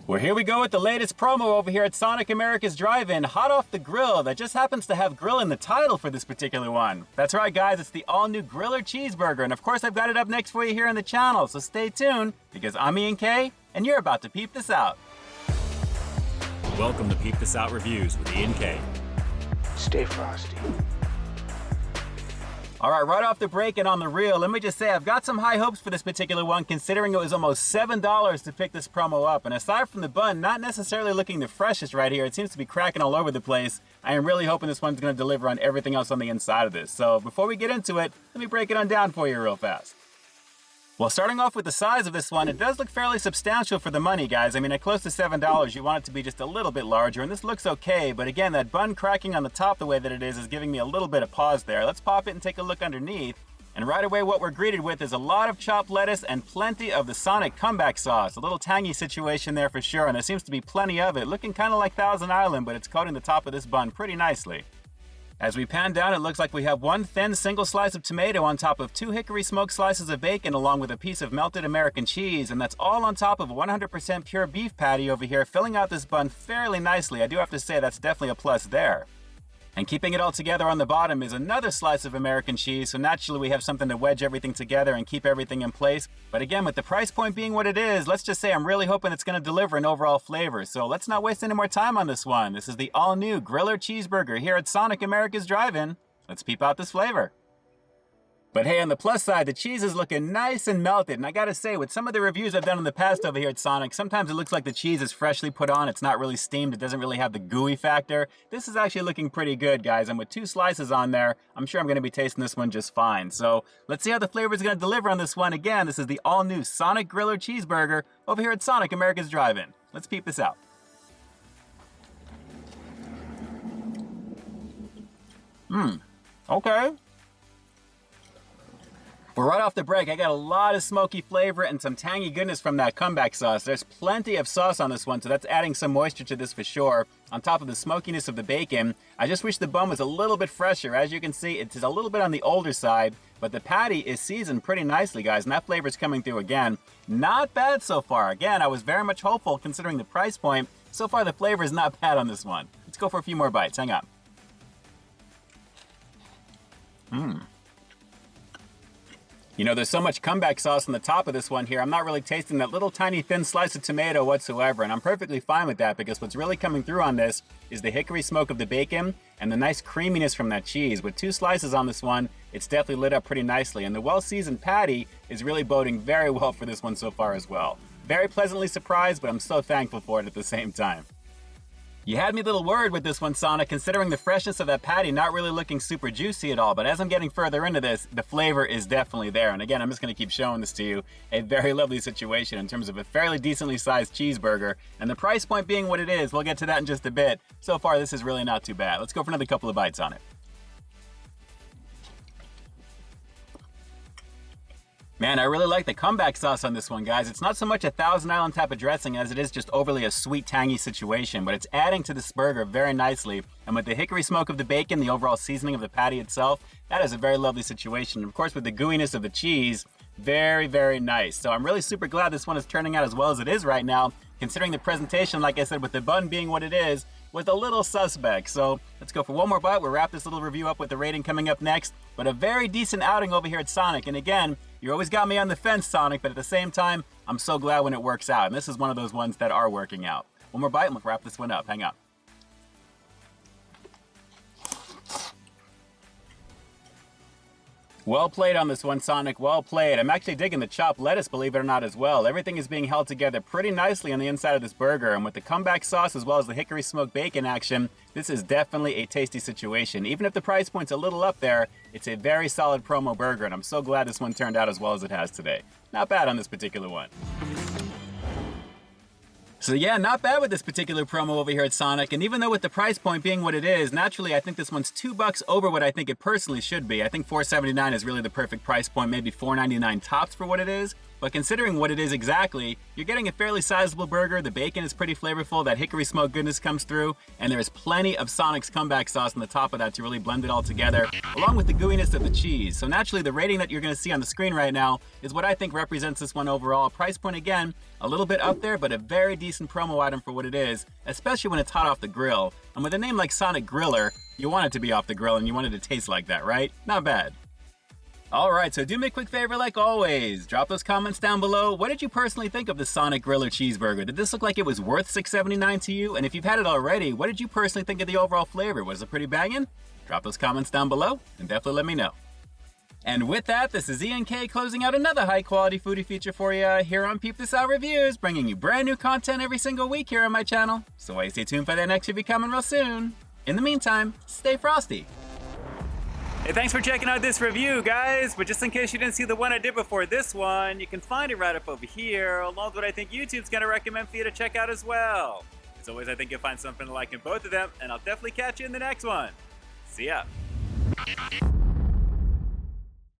Well, here we go with the latest promo over here at Sonic America's Drive-In, hot off the grill, that just happens to have grill in the title for this particular one. That's right, guys, it's the all-new Griller Cheeseburger, and of course I've got it up next for you here on the channel, so stay tuned, because I'm Ian K, and you're about to peep this out. Welcome to Peep This Out Reviews with Ian K. Stay frosty. Alright, right off the break and on the reel, let me just say I've got some high hopes for this particular one, considering it was almost $7 to pick this promo up. And aside from the bun not necessarily looking the freshest right here, it seems to be cracking all over the place, I am really hoping this one's going to deliver on everything else on the inside of this. So before we get into it, let me break it on down for you real fast. Well, starting off with the size of this one, it does look fairly substantial for the money, guys. I mean, at close to $7, you want it to be just a little bit larger, and this looks okay, but again, that bun cracking on the top the way that it is giving me a little bit of pause there. Let's pop it and take a look underneath, and right away what we're greeted with is a lot of chopped lettuce and plenty of the Sonic comeback sauce. A little tangy situation there for sure, and there seems to be plenty of it, looking kind of like Thousand Island, but it's coating the top of this bun pretty nicely. As we pan down, it looks like we have one thin single slice of tomato on top of 2 hickory smoked slices of bacon along with a piece of melted American cheese, and that's all on top of a 100% pure beef patty over here, filling out this bun fairly nicely. I do have to say that's definitely a plus there. And keeping it all together on the bottom is another slice of American cheese, so naturally we have something to wedge everything together and keep everything in place. But again, with the price point being what it is, let's just say I'm really hoping it's going to deliver an overall flavor. So let's not waste any more time on this one. This is the all-new Griller Cheeseburger here at Sonic America's Drive-In. Let's peep out this flavor. But hey, on the plus side, the cheese is looking nice and melted, and I gotta say, with some of the reviews I've done in the past over here at Sonic, sometimes it looks like the cheese is freshly put on, it's not really steamed, it doesn't really have the gooey factor. This is actually looking pretty good, guys, and with 2 slices on there, I'm sure I'm gonna be tasting this one just fine. So, let's see how the flavor is gonna deliver on this one. Again, this is the all-new Sonic Griller Cheeseburger over here at Sonic America's Drive-In. Let's peep this out. Okay. But right off the break, I got a lot of smoky flavor and some tangy goodness from that comeback sauce. There's plenty of sauce on this one, so that's adding some moisture to this for sure. On top of the smokiness of the bacon, I just wish the bun was a little bit fresher. As you can see, it's a little bit on the older side, but the patty is seasoned pretty nicely, guys, and that flavor is coming through again. Not bad so far. Again, I was very much hopeful considering the price point. So far, the flavor is not bad on this one. Let's go for a few more bites. Hang on. You know, there's so much comeback sauce on the top of this one here, I'm not really tasting that little tiny thin slice of tomato whatsoever, and I'm perfectly fine with that because what's really coming through on this is the hickory smoke of the bacon and the nice creaminess from that cheese. With 2 slices on this one, it's definitely lit up pretty nicely, and the well-seasoned patty is really boding very well for this one so far as well. Very pleasantly surprised, but I'm so thankful for it at the same time. You had me a little worried with this one, Sonic, considering the freshness of that patty not really looking super juicy at all, but as I'm getting further into this, the flavor is definitely there. And again, I'm just going to keep showing this to you. A very lovely situation in terms of a fairly decently sized cheeseburger, and the price point being what it is, we'll get to that in just a bit. So far, this is really not too bad. Let's go for another couple of bites on it. Man, I really like the comeback sauce on this one, guys. It's not so much a Thousand Island type of dressing as it is just overly a sweet, tangy situation, but it's adding to this burger very nicely. And with the hickory smoke of the bacon, the overall seasoning of the patty itself, that is a very lovely situation. And of course, with the gooiness of the cheese, very, very nice. So I'm really super glad this one is turning out as well as it is right now, considering the presentation, like I said, with the bun being what it is, with a little suspect. So let's go for one more bite. We'll wrap this little review up with the rating coming up next. But a very decent outing over here at Sonic. And again, you always got me on the fence, Sonic, but at the same time, I'm so glad when it works out. And this is one of those ones that are working out. One more bite and we'll wrap this one up. Hang on. Well played on this one, Sonic. Well played. I'm actually digging the chopped lettuce, believe it or not, as well. Everything is being held together pretty nicely on the inside of this burger, and with the comeback sauce as well as the hickory smoked bacon action, this is definitely a tasty situation. Even if the price point's a little up there, it's a very solid promo burger, and I'm so glad this one turned out as well as it has today. Not bad on this particular one. So yeah, not bad with this particular promo over here at Sonic, and even though with the price point being what it is, naturally I think this one's $2 over what I think it personally should be. I think $4.79 is really the perfect price point, maybe $4.99 tops for what it is. but considering what it is exactly, you're getting a fairly sizable burger, the bacon is pretty flavorful, that hickory smoke goodness comes through, and there is plenty of Sonic's comeback sauce on the top of that to really blend it all together, along with the gooiness of the cheese. So naturally, the rating that you're going to see on the screen right now is what I think represents this one overall. Price point, again, a little bit up there, but a very decent promo item for what it is, especially when it's hot off the grill. And with a name like Sonic Griller, you want it to be off the grill and you want it to taste like that, right? Not bad. Alright, so do me a quick favor like always. Drop those comments down below. What did you personally think of the Sonic Griller cheeseburger? Did this look like it was worth $6.79 to you? And if you've had it already, what did you personally think of the overall flavor? Was it pretty banging? Drop those comments down below and definitely let me know. And with that, this is Ian K closing out another high quality foodie feature for you here on Peep This Out Reviews, bringing you brand new content every single week here on my channel. So why stay tuned for that next review coming real soon. In the meantime, stay frosty. Hey, thanks for checking out this review, guys. But just in case you didn't see the one I did before this one, you can find it right up over here, along with what I think YouTube's gonna recommend for you to check out as well. As always, I think you'll find something to like in both of them, and I'll definitely catch you in the next one. See ya.